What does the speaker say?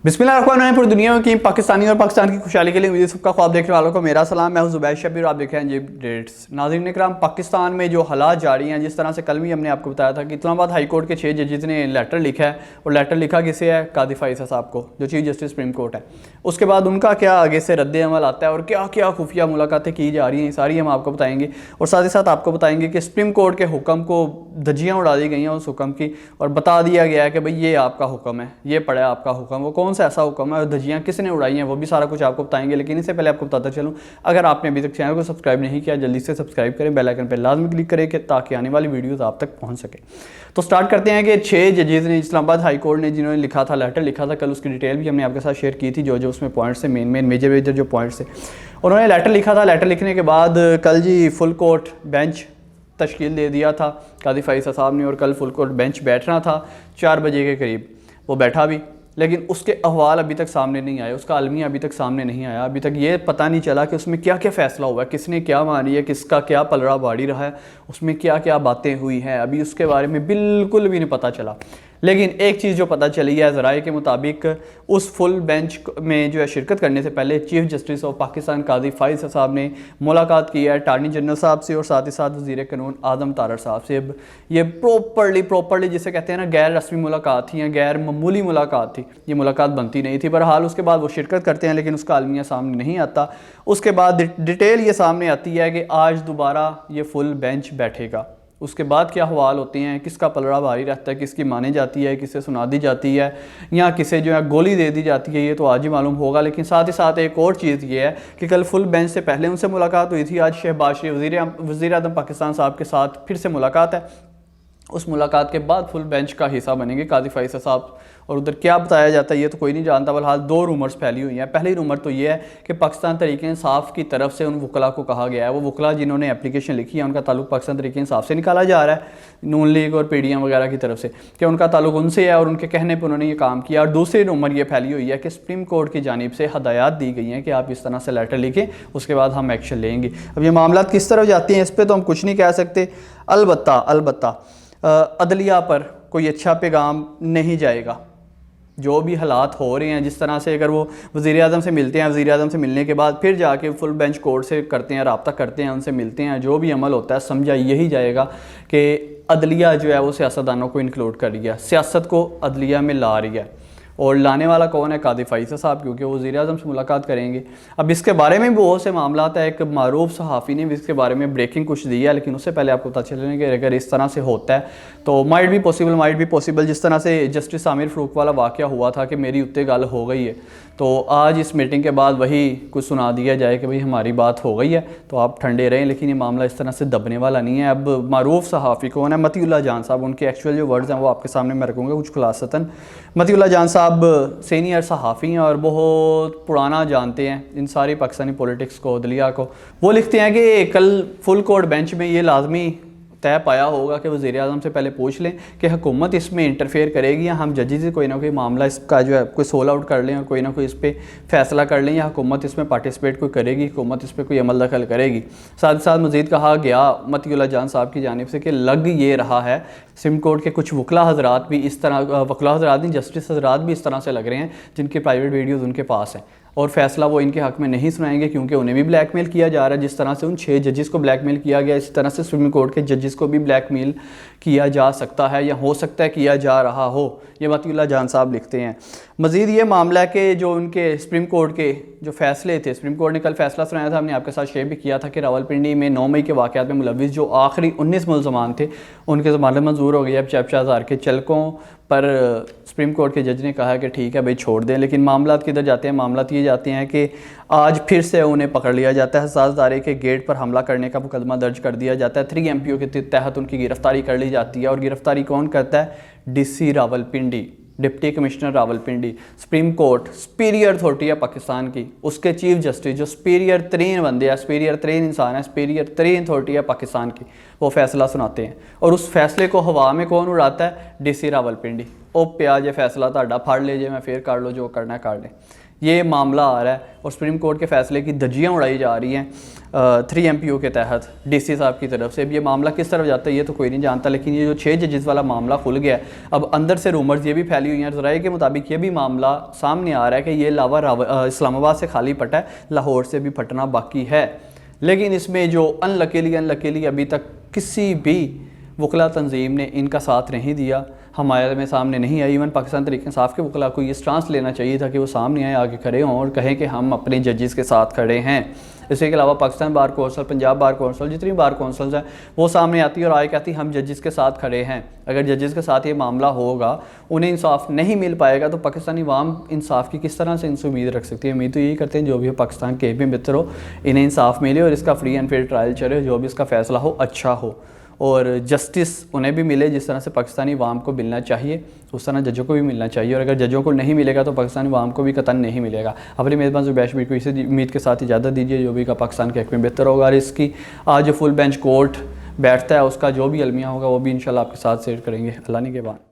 बिस्मिल्लाहिर्रहमानिर्रहीम। पूरी दुनिया में की पाकिस्तानी और पाकिस्तान की खुशहाली के लिए मुझे सबका ख्वाब देखने वालों को मेरा सलाम। मैं हूं ज़ुबैर शबीर और आप देख रहे हैं जी डेट्स। नाज़रीन इकराम, पाकिस्तान में जो हालात जारी हैं, जिस तरह से कल भी हमने आपको बताया था कि इस्लामाबाद हाई कोर्ट के 6 जजेस ने लेटर लिखा है, और लेटर लिखा किसे है? कादी फ़ाइज़ साहब को, जो चीफ जस्टिस सुप्रीम कोर्ट है। उसके बाद उनका क्या आगे से रद्द अमल आता है और क्या क्या खुफिया मुलाकातें की जा रही हैं, सारी हम आपको बताएंगे। और साथ ही साथ आपको बताएंगे कि सुप्रीम कोर्ट के हुक्म को धज्जियाँ उड़ा दी गई हैं उस हुक्म की, और बता दिया गया है कि भाई ये आपका हुक्म है, ये पड़ा आपका हुक्म, वो कौन सा ऐसा हुक्म है, धज्जियाँ किसने उड़ाई हैं, वो भी सारा कुछ आपको बताएंगे। लेकिन इससे पहले आपको बताता चलूँ, अगर आपने अभी तक चैनल को सब्सक्राइब नहीं किया, जल्दी से सब्सक्राइब करें, बेल आइकन पर लाजमी क्लिक करें कि ताकि आने वाली वीडियोस आप तक पहुंच सके। तो स्टार्ट करते हैं कि 6 जजेस ने इस्लामाबाद हाई कोर्ट ने जिन्होंने लिखा था, लेटर लिखा था, कल उसकी डिटेल भी हमने आपके साथ शेयर की थी, जो उसमें पॉइंट्स से मेन मेजर जो पॉइंट्स थे, उन्होंने लेटर लिखा था। लेटर लिखने के बाद कल जी फुल कोर्ट बेंच तश्कील दे दिया था कादी फ़ाइज़ साहब ने, और कल फुल कोर्ट बेंच बैठना था 4 बजे के करीब। वो बैठा भी, लेकिन उसके अहवाल अभी तक सामने नहीं आए, उसका अलमिया अभी तक सामने नहीं आया। अभी तक ये पता नहीं चला कि उसमें क्या क्या फ़ैसला हुआ है, किसने क्या मानी है, किसका क्या पलड़ा बाड़ी रहा है, उसमें क्या क्या बातें हुई हैं, अभी उसके बारे में बिल्कुल भी नहीं पता चला। लेकिन एक चीज़ जो पता चली है ज़राए के मुताबिक, उस फुल बेंच में जो है शिरकत करने से पहले चीफ जस्टिस ऑफ पाकिस्तान कादी फ़ाइज़ साहब ने मुलाकात की है अटार्नी जनरल साहब से, और साथ ही साथ वज़ीर कानून आज़म तारड़ साहब से। अब ये प्रॉपरली जिसे कहते हैं ना, गैर रस्मी मुलाकात थी या गैर मामूली मुलाकात थी, ये मुलाकात बनती नहीं थी। बहरहाल उसके बाद वो शिरकत करते हैं, लेकिन उसका अलमिया सामने नहीं आता। उसके बाद डिटेल ये सामने आती है कि आज दोबारा ये फुल बेंच बैठेगा। उसके बाद क्या हवाल होते हैं, किसका पलड़ा भारी रहता है, किसकी मानी जाती है, किसे सुना दी जाती है, या किसे जो है गोली दे दी जाती है, ये तो आज ही मालूम होगा। लेकिन साथ ही साथ एक और चीज़ ये है कि कल फुल बेंच से पहले उनसे मुलाकात हुई थी, आज शहबाज शरीफ वज़ीर आज़म पाकिस्तान साहब के साथ फिर से मुलाकात है। उस मुलाकात के बाद फुल बेंच का हिस्सा बनेंगे कादी फ़ाइज़ साहब, और उधर क्या बताया जाता है ये तो कोई नहीं जानता। बहरहाल 2 रूमर्स फैली हुई हैं। पहली रूमर तो ये है कि पाकिस्तान तहरीक इंसाफ की तरफ से उन वकला को कहा गया है, वो वकला जिन्होंने एप्लीकेशन लिखी है, उनका ताल्लुक पाकिस्तान तहरीक इंसाफ से निकाला जा रहा है, नून लीग और पीडीएम वगैरह की तरफ से, कि उनका ताल्लुक उनसे है और उनके कहने पर उन्होंने ये काम किया। और दूसरी रूमर ये फैली हुई है कि सुप्रीम कोर्ट की जानिब से हदायत दी गई हैं कि आप इस तरह से लेटर लिखें, उसके बाद हम एक्शन लेंगे। अब ये मामला किस तरफ जाती हैं इस पर तो हम कुछ नहीं कह सकते। अलबत्ता अदलिया पर कोई अच्छा पैगाम नहीं जाएगा। जो भी हालात हो रहे हैं, जिस तरह से अगर वो वज़ीर आज़म से मिलते हैं, वज़ीर आज़म से मिलने के बाद फिर जाके फुल बेंच कोर्ट से करते हैं, रब्ता करते हैं, उनसे मिलते हैं, जो भी अमल होता है समझा यही जाएगा कि अदलिया जो है वो सियासतदानों को इंक्लूड कर रही है, सियासत को अदलिया में ला रही है। और लाने वाला कौन है? कादी फ़ाइज़ साहब, क्योंकि वो वज़ीर आज़म से मुलाकात करेंगे। अब इसके बारे में बहुत से मामला है। एक मारूफ सहाफ़ी ने भी इसके बारे में ब्रेकिंग कुछ दी है, लेकिन उससे पहले आपको पता चलेगा कि अगर इस तरह से होता है तो माइट भी पॉसिबल जिस तरह से जस्टिस आमिर फ़ारूक वाला वाक़या हुआ था कि मेरी उत्ते गल हो गई है, तो आज इस मीटिंग के बाद वही कुछ सुना दिया जाए कि भाई हमारी बात हो गई है, तो आप ठंडे रहें। लेकिन ये मामला इस तरह से दबने वाला नहीं है। अब मारूफ सहाफ़ी कौन है? मतीउल्लाह जान साहब। उनके एक्चुअल जो वर्ड्स हैं वो आपके सामने मैं रखूँगा कुछ खुलासतन। मतीउल्लाह जान साहब सीनियर सहाफ़ी हैं और बहुत पुराना जानते हैं इन सारी पाकिस्तानी पॉलिटिक्स को, अदलिया को। वो लिखते हैं कि कल फुल कोर्ट बेंच में ये लाजमी तय पाया होगा कि वज़ीर आज़म से पहले पूछ लें कि हुकूमत इसमें इंटरफेयर करेगी, या हम जजेस से कोई ना कोई मामला इसका जो है कोई सोल आउट कर लें और कोई ना कोई इस पर फैसला कर लें, या हुकूमत इसमें पार्टिसिपेट कोई करेगी, हुकूमत इस पर कोई अमल दखल करेगी। साथ ही साथ मज़ीद कहा गया मतीउल्लाह जान साहब की जानिब से कि लग ये रहा है सुप्रीम कोर्ट के कुछ वकला हज़रात भी इस तरह, वकला हज़रात नहीं, जस्टिस हज़रात भी इस तरह से लग रहे हैं जिनके प्राइवेट वीडियोज़ उनके पास हैं, और फैसला वो इनके हक़ में नहीं सुनाएंगे, क्योंकि उन्हें भी ब्लैकमेल किया जा रहा है। जिस तरह से उन 6 जजेस को ब्लैकमेल किया गया, इसी तरह से सुप्रीम कोर्ट के जजेस को भी ब्लैकमेल किया जा सकता है, या हो सकता है किया जा रहा हो। ये मतीउल्लाह जान साहब लिखते हैं। मज़ीद ये मामला है कि जो उनके सुप्रीम कोर्ट के जो फैसले थे, सुप्रीम कोर्ट ने कल फैसला सुनाया था, हमने आपके साथ शेयर भी किया था कि रावलपिंडी में 9 मई के वाक़यात में मुलविस जो आखिरी 19 मुल्ज़मान थे, उनके ज़मानत मंजूर हो गई। अब चैपशाहज़ार के चलकों पर सुप्रीम कोर्ट के जज ने कहा कि ठीक है भाई छोड़ दें। लेकिन मामला किधर जाते हैं? मामला ये जाते हैं कि आज फिर से उन्हें पकड़ लिया जाता है, हसास दायरे के गेट पर हमला करने का मुकदमा दर्ज कर दिया जाता है, 3 MPO के तहत उनकी गिरफ्तारी कर ली जाती है। और गिरफ्तारी कौन करता है? DC Rawalpindi, deputy commissioner Rawalpindi. Supreme court superior authority है पाकिस्तान की, उसके चीफ जस्टिस जो सुपीरियर तरीन बंदे हैं, सुपीरियर तरीन इंसान है, सुपीरियर तरीन अथॉरिटी है पाकिस्तान की, वो फैसला सुनाते हैं। और उस फैसले को हवा में कौन उड़ाता है? DC रावलपिंडी। ओ प्याज ये फैसला ताड़ा फड़ ले जे, मैं फिर कर लो, जो करना कर लें। ये मामला आ रहा है और सुप्रीम कोर्ट के फैसले की धज्जियाँ उड़ाई जा रही हैं 3 MPO के तहत DC साहब की तरफ से। अब ये मामला किस तरफ जाता है ये तो कोई नहीं जानता, लेकिन ये जो 6 जजेस वाला मामला खुल गया है, अब अंदर से रूमर्स ये भी फैली हुई हैं, ज़राए के मुताबिक ये भी मामला सामने आ रहा है कि ये लावा इस्लामाबाद से खाली पटा है, लाहौर से भी फटना बाकी है। लेकिन इसमें जो अनलकीली अभी तक किसी भी वकला तंजीम ने इनका साथ नहीं दिया, हमारे में सामने नहीं आई। इवन पाकिस्तान तहरीक इंसाफ के वकला को ये स्टांस लेना चाहिए था कि वो सामने आए, आगे खड़े हों और कहें कि हम अपने जजेस के साथ खड़े हैं। इसके अलावा Pakistan bar council, Punjab bar council, जितनी बार कौंसल्स हैं वो सामने आती है और आए कहती हम जजेस के साथ खड़े हैं। अगर जजेस के साथ ये मामला होगा, उन्हें इंसाफ नहीं मिल पाएगा तो पाकिस्तानी वाम इंसाफ की किस तरह से इनसे उम्मीद रख सकती है। उम्मीद तो यही करते हैं जो भी हो पाकिस्तान के भी मित्र हो, इन्हें इंसाफ मिले और इसका फ्री एंड फेयर ट्रायल चले, जो भी इसका फैसला हो अच्छा हो और जस्टिस उन्हें भी मिले जिस तरह से पाकिस्तानी वाम को मिलना चाहिए, उस तरह जजों को भी मिलना चाहिए। और अगर जजों को नहीं मिलेगा तो पाकिस्तानी वाम को भी कतन नहीं मिलेगा। अपनी मेज़बान ज़ुबैर शबीर को इसी उम्मीद के साथ इजाज़त दीजिए, जो भी का पाकिस्तान के हक़ में बेहतर होगा। और इसकी आज जो फुल बेंच कोर्ट बैठता है उसका जो भी अलमिया होगा वो भी इंशाल्लाह आपके साथ शेयर करेंगे। अल्लाह ने के बाद।